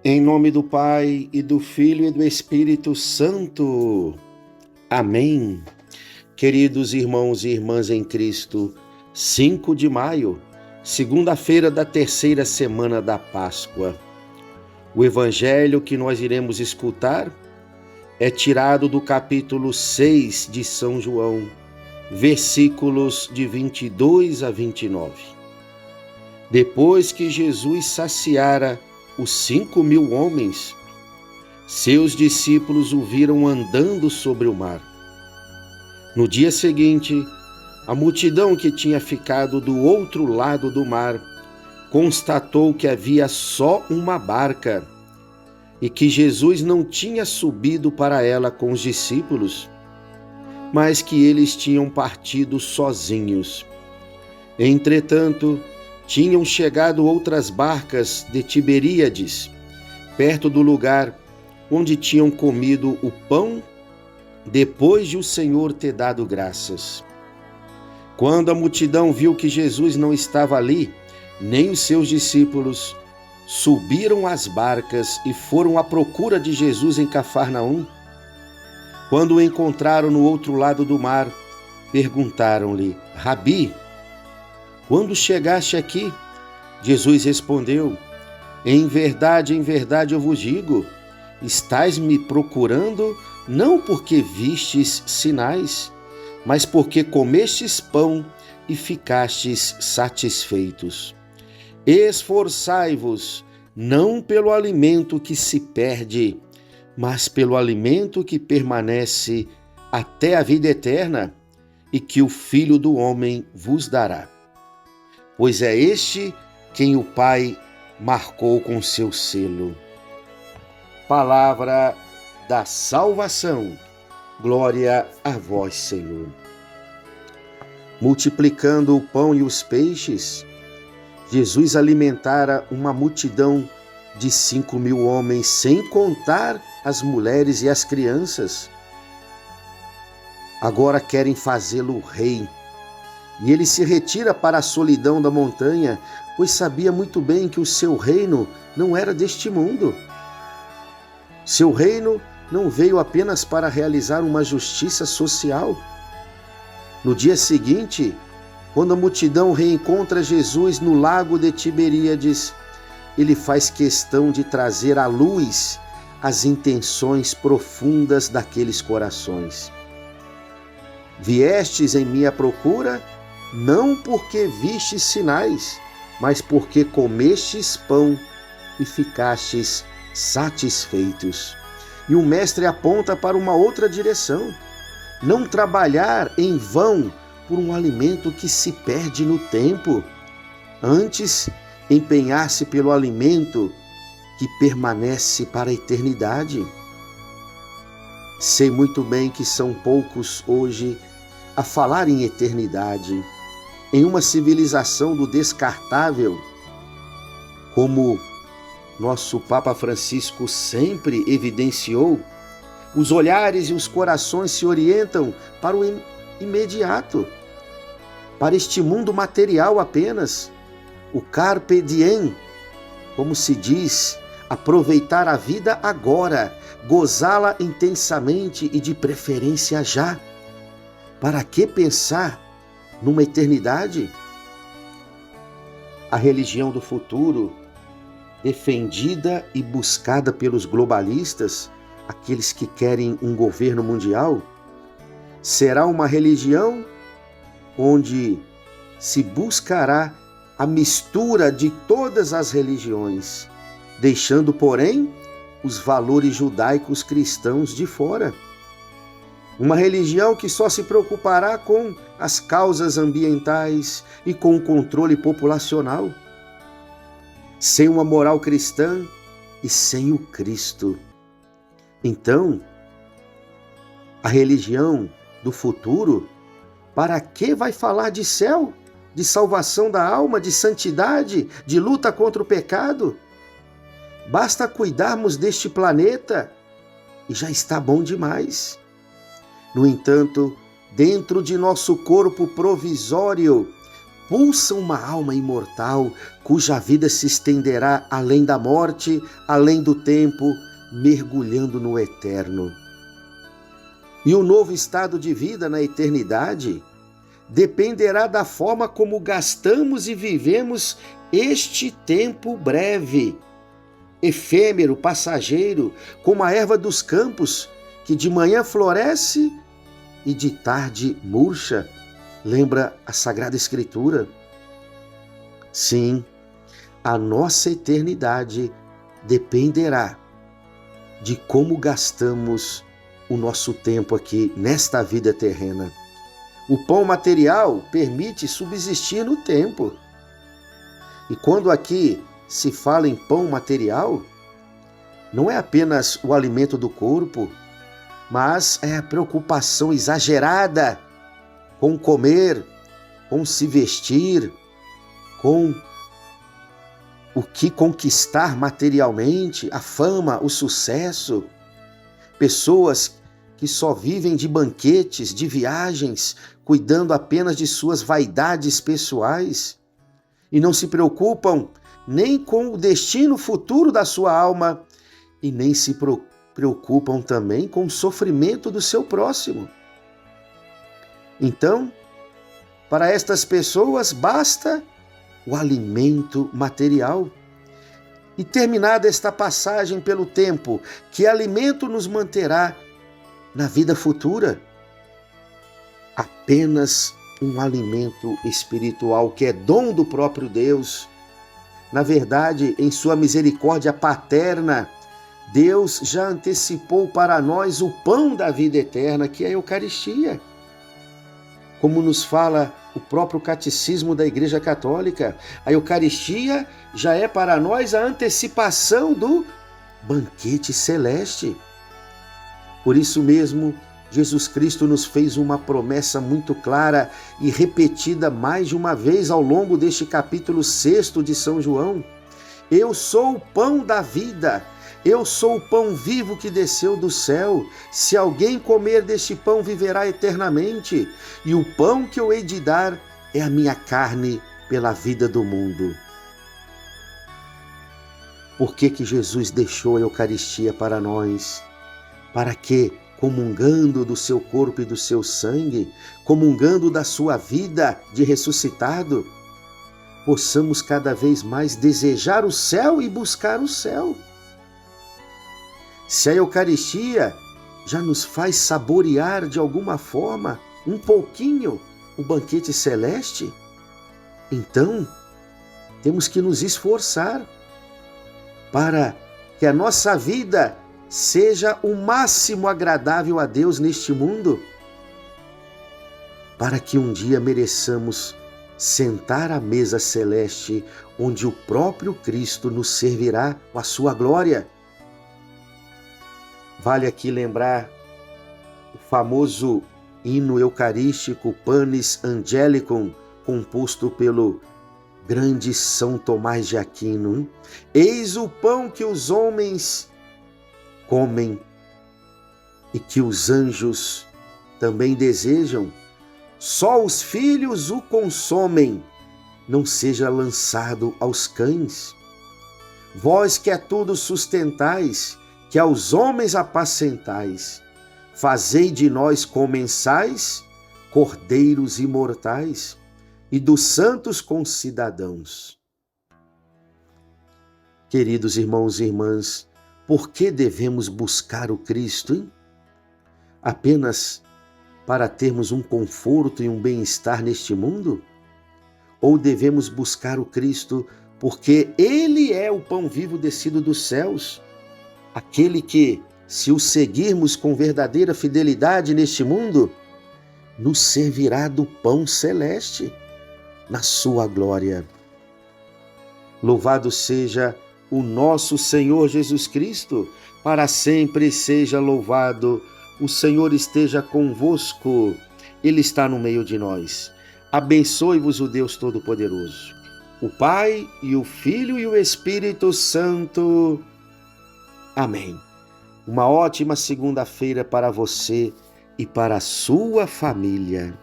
Em nome do Pai, e do Filho, e do Espírito Santo. Amém. Queridos irmãos e irmãs em Cristo, 5 de maio, segunda-feira da terceira semana da Páscoa. O evangelho que nós iremos escutar é tirado do capítulo 6 de São João, versículos de 22 a 29. Depois que Jesus saciara os 5.000 homens, seus discípulos o viram andando sobre o mar. No dia seguinte, a multidão que tinha ficado do outro lado do mar constatou que havia só uma barca e que Jesus não tinha subido para ela com os discípulos, mas que eles tinham partido sozinhos. Entretanto, tinham chegado outras barcas de Tiberíades, perto do lugar onde tinham comido o pão depois de o Senhor ter dado graças. Quando a multidão viu que Jesus não estava ali, nem os seus discípulos, subiram às barcas e foram à procura de Jesus em Cafarnaum. Quando o encontraram no outro lado do mar, perguntaram-lhe: Rabi, quando chegaste aqui? Jesus respondeu: em verdade eu vos digo, estais me procurando não porque vistes sinais, mas porque comestes pão e ficastes satisfeitos. Esforçai-vos, não pelo alimento que se perde, mas pelo alimento que permanece até a vida eterna e que o Filho do Homem vos dará. Pois é este quem o Pai marcou com seu selo. Palavra da salvação. Glória a vós, Senhor. Multiplicando o pão e os peixes, Jesus alimentara uma multidão de 5.000 homens, sem contar as mulheres e as crianças. Agora querem fazê-lo rei. E ele se retira para a solidão da montanha, pois sabia muito bem que o seu reino não era deste mundo. Seu reino não veio apenas para realizar uma justiça social. No dia seguinte, quando a multidão reencontra Jesus no lago de Tiberíades, ele faz questão de trazer à luz as intenções profundas daqueles corações. Viestes em minha procura, não porque vistes sinais, mas porque comestes pão e ficastes satisfeitos. E o mestre aponta para uma outra direção: não trabalhar em vão por um alimento que se perde no tempo, antes empenhar-se pelo alimento que permanece para a eternidade. Sei muito bem que são poucos hoje a falar em eternidade, em uma civilização do descartável, como nosso Papa Francisco sempre evidenciou. Os olhares e os corações se orientam para o imediato, para este mundo material apenas, o carpe diem, como se diz, aproveitar a vida agora, gozá-la intensamente e de preferência já. Para que pensar numa eternidade? A religião do futuro, defendida e buscada pelos globalistas, aqueles que querem um governo mundial, será uma religião onde se buscará a mistura de todas as religiões, deixando, porém, os valores judaicos cristãos de fora. Uma religião que só se preocupará com as causas ambientais e com o controle populacional, sem uma moral cristã e sem o Cristo. Então, a religião do futuro, para que vai falar de céu, de salvação da alma, de santidade, de luta contra o pecado? Basta cuidarmos deste planeta e já está bom demais. No entanto, dentro de nosso corpo provisório, pulsa uma alma imortal, cuja vida se estenderá além da morte, além do tempo, mergulhando no eterno. E o novo estado de vida na eternidade dependerá da forma como gastamos e vivemos este tempo breve, efêmero, passageiro, como a erva dos campos, que de manhã floresce e de tarde murcha. Lembra a Sagrada Escritura? Sim, a nossa eternidade dependerá de como gastamos o nosso tempo aqui nesta vida terrena. O pão material permite subsistir no tempo. E quando aqui se fala em pão material, não é apenas o alimento do corpo, mas é a preocupação exagerada com comer, com se vestir, com o que conquistar materialmente, a fama, o sucesso. Pessoas que só vivem de banquetes, de viagens, cuidando apenas de suas vaidades pessoais e não se preocupam nem com o destino futuro da sua alma e nem se preocupam também com o sofrimento do seu próximo. Então, para estas pessoas basta o alimento material. E terminada esta passagem pelo tempo, que alimento nos manterá na vida futura? Apenas um alimento espiritual que é dom do próprio Deus. Na verdade, em sua misericórdia paterna, Deus já antecipou para nós o pão da vida eterna, que é a Eucaristia. Como nos fala o próprio Catecismo da Igreja Católica, a Eucaristia já é para nós a antecipação do banquete celeste. Por isso mesmo, Jesus Cristo nos fez uma promessa muito clara e repetida mais de uma vez ao longo deste capítulo 6 de São João. Eu sou o pão da vida. Eu sou o pão vivo que desceu do céu. Se alguém comer deste pão, viverá eternamente. E o pão que eu hei de dar é a minha carne pela vida do mundo. Por que Jesus deixou a Eucaristia para nós? Para que, comungando do seu corpo e do seu sangue, comungando da sua vida de ressuscitado, possamos cada vez mais desejar o céu e buscar o céu. Se a Eucaristia já nos faz saborear de alguma forma, um pouquinho, o banquete celeste, então temos que nos esforçar para que a nossa vida seja o máximo agradável a Deus neste mundo, para que um dia mereçamos sentar à mesa celeste, onde o próprio Cristo nos servirá com a sua glória. Vale aqui lembrar o famoso hino eucarístico Panis Angelicum, composto pelo grande São Tomás de Aquino. Eis o pão que os homens comem e que os anjos também desejam. Só os filhos o consomem, não seja lançado aos cães. Vós que a tudo sustentais, que aos homens apacentais, fazei de nós comensais, cordeiros imortais, e dos santos concidadãos. Queridos irmãos e irmãs, por que devemos buscar o Cristo, hein? Apenas para termos um conforto e um bem-estar neste mundo? Ou devemos buscar o Cristo porque Ele é o pão vivo descido dos céus? Aquele que, se o seguirmos com verdadeira fidelidade neste mundo, nos servirá do pão celeste na sua glória. Louvado seja o nosso Senhor Jesus Cristo, para sempre seja louvado. O Senhor esteja convosco, Ele está no meio de nós. Abençoe-vos o Deus Todo-Poderoso, o Pai e o Filho e o Espírito Santo. Amém. Uma ótima segunda-feira para você e para a sua família.